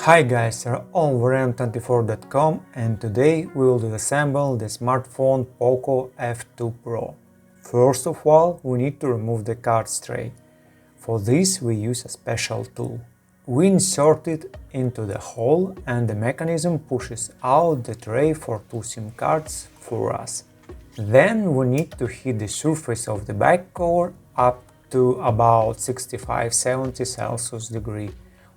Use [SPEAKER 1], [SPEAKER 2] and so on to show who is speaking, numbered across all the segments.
[SPEAKER 1] Hi guys, we're on M2004.com and today we will disassemble the smartphone Poco F2 Pro. First of all, we need to remove the card tray. For this we use a special tool. We insert it into the hole and the mechanism pushes out the tray for two SIM cards for us. Then we need to heat the surface of the back cover up to about 65-70 Celsius degree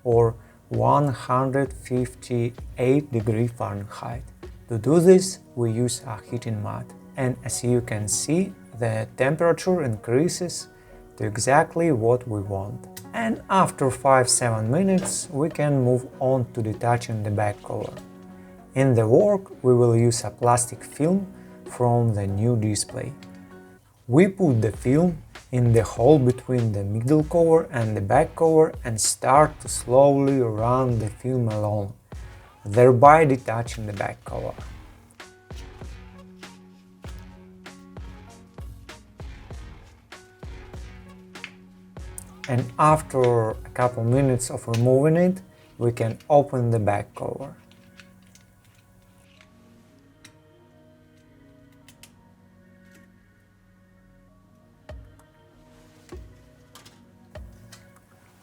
[SPEAKER 1] or 158 degrees Fahrenheit. To do this, we use a heating mat, and as you can see, the temperature increases to exactly what we want. And after 5-7 minutes, we can move on to detaching the back cover. In the work, we will use a plastic film from the new display. We put the film in the hole between the middle cover and the back cover and start to slowly run the film along, thereby detaching the back cover. And after a couple minutes of removing it, we can open the back cover.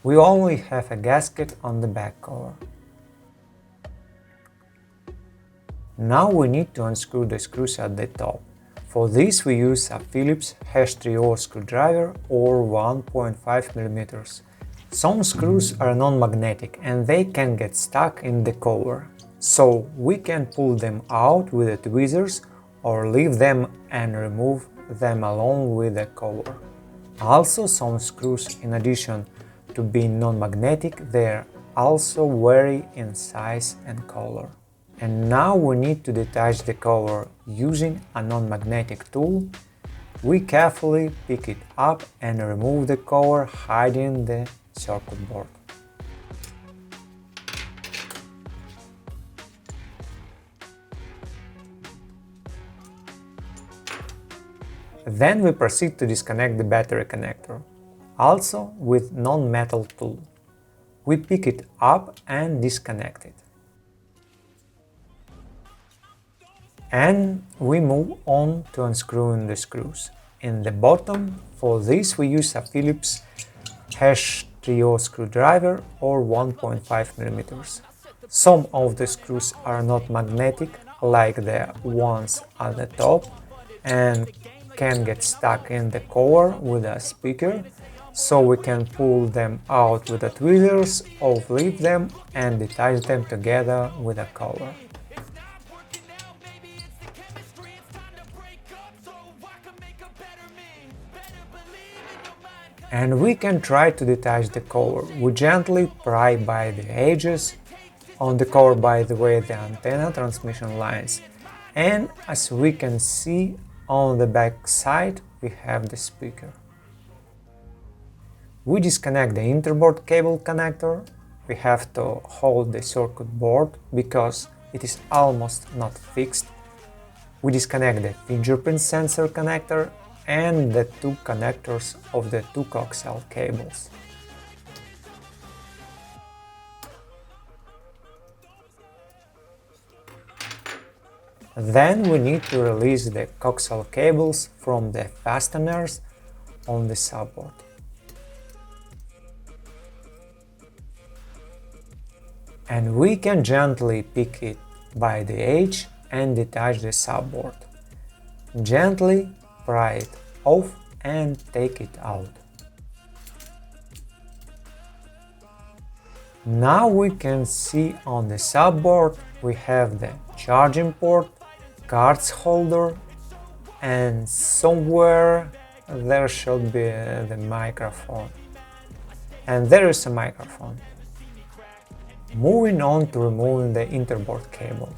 [SPEAKER 1] We only have a gasket on the back cover. Now we need to unscrew the screws at the top. For this we use a Phillips H3O screwdriver or 1.5 mm. Some screws are non-magnetic and they can get stuck in the cover, so we can pull them out with the tweezers or leave them and remove them along with the cover. Also, some screws, in addition to being non-magnetic, they also vary in size and color. And now we need to detach the cover using a non-magnetic tool. We carefully pick it up and remove the cover, hiding the circuit board. Then we proceed to disconnect the battery connector, also with non-metal tool. We pick it up and disconnect it. And we move on to unscrewing the screws. In the bottom, for this we use a Phillips H3O screwdriver or 1.5 mm. Some of the screws are not magnetic, like the ones at the top, and can get stuck in the cover with a speaker, so we can pull them out with the tweezers or leave them and detach them together with a cover. And we can try to detach the cover. We gently pry by the edges. On the cover, by the way, the antenna transmission lines, and as we can see on the back side we have the speaker. We disconnect the interboard cable connector. We have to hold the circuit board because it is almost not fixed. We disconnect the fingerprint sensor connector and the two connectors of the two coaxial cables. Then we need to release the coaxial cables from the fasteners on the subboard. And we can gently pick it by the edge and detach the subboard. Gently pry it off and take it out. Now we can see on the subboard we have the charging port, cards holder, and somewhere there should be the microphone. And there is a microphone. Moving on to removing the interboard cable.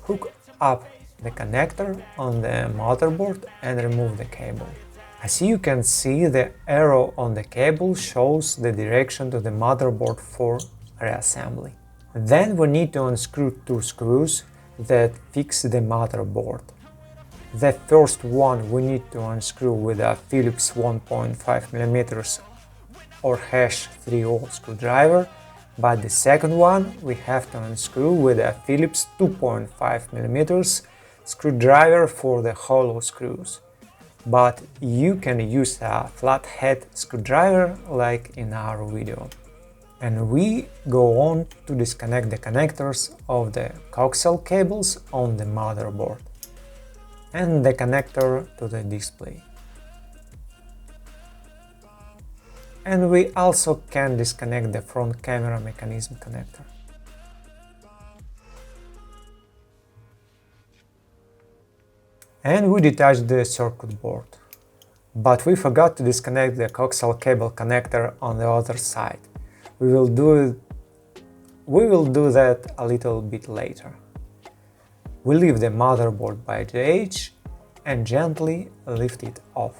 [SPEAKER 1] Hook up the connector on the motherboard and remove the cable. As you can see, the arrow on the cable shows the direction to the motherboard for reassembly. Then we need to unscrew two screws that fix the motherboard. The first one we need to unscrew with a Phillips 1.5 mm or H3O screwdriver, but the second one we have to unscrew with a Phillips 2.5mm screwdriver for the hollow screws. But you can use a flathead screwdriver like in our video. And we go on to disconnect the connectors of the coaxial cables on the motherboard and the connector to the display. And we also can disconnect the front camera mechanism connector. And we detach the circuit board. But we forgot to disconnect the coaxial cable connector on the other side. We will do that a little bit later. We leave the motherboard by the edge and gently lift it off.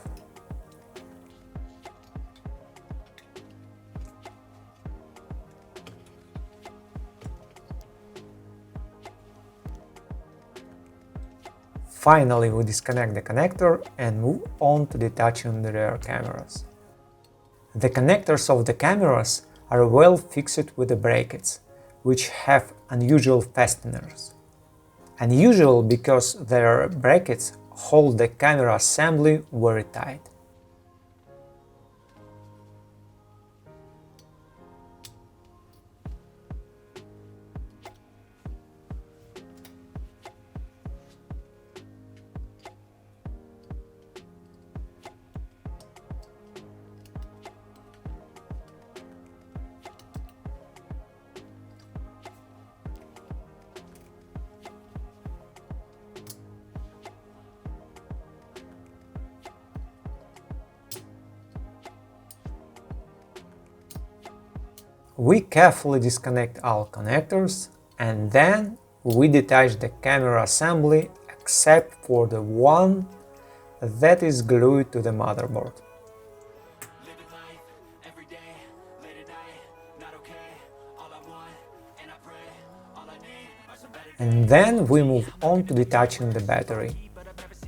[SPEAKER 1] Finally, we disconnect the connector and move on to detaching the rear cameras. The connectors of the cameras are well fixed with the brackets, which have unusual fasteners. Unusual because their brackets hold the camera assembly very tight. We carefully disconnect all connectors and then we detach the camera assembly except for the one that is glued to the motherboard. And then we move on to detaching the battery.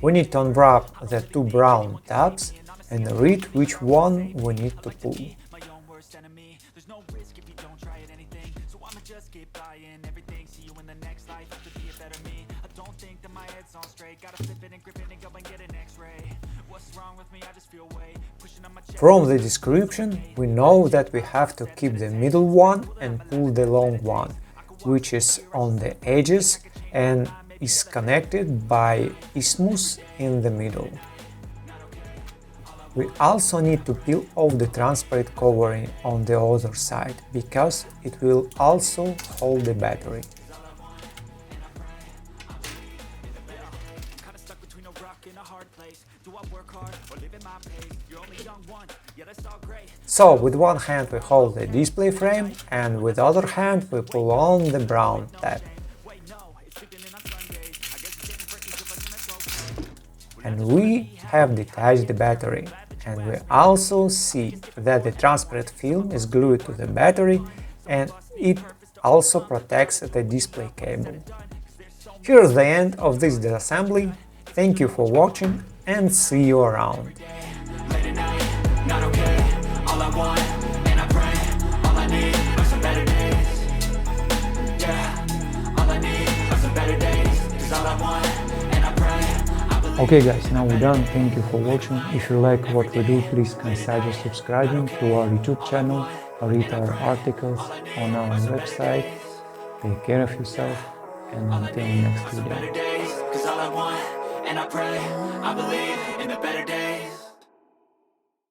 [SPEAKER 1] We need to unwrap the two brown tabs and read which one we need to pull. From the description, we know that we have to keep the middle one and pull the long one, which is on the edges and is connected by isthmus in the middle. We also need to peel off the transparent covering on the other side, because it will also hold the battery. So, with one hand we hold the display frame and with the other hand we pull on the brown tab. And we have detached the battery, and we also see that the transparent film is glued to the battery and it also protects the display cable. Here's the end of this disassembly. Thank you for watching and see you around. Okay guys, now we're done. Thank you for watching. If you like what we do, please consider subscribing to our YouTube channel or read our articles on our website. Take care of yourself and until next video.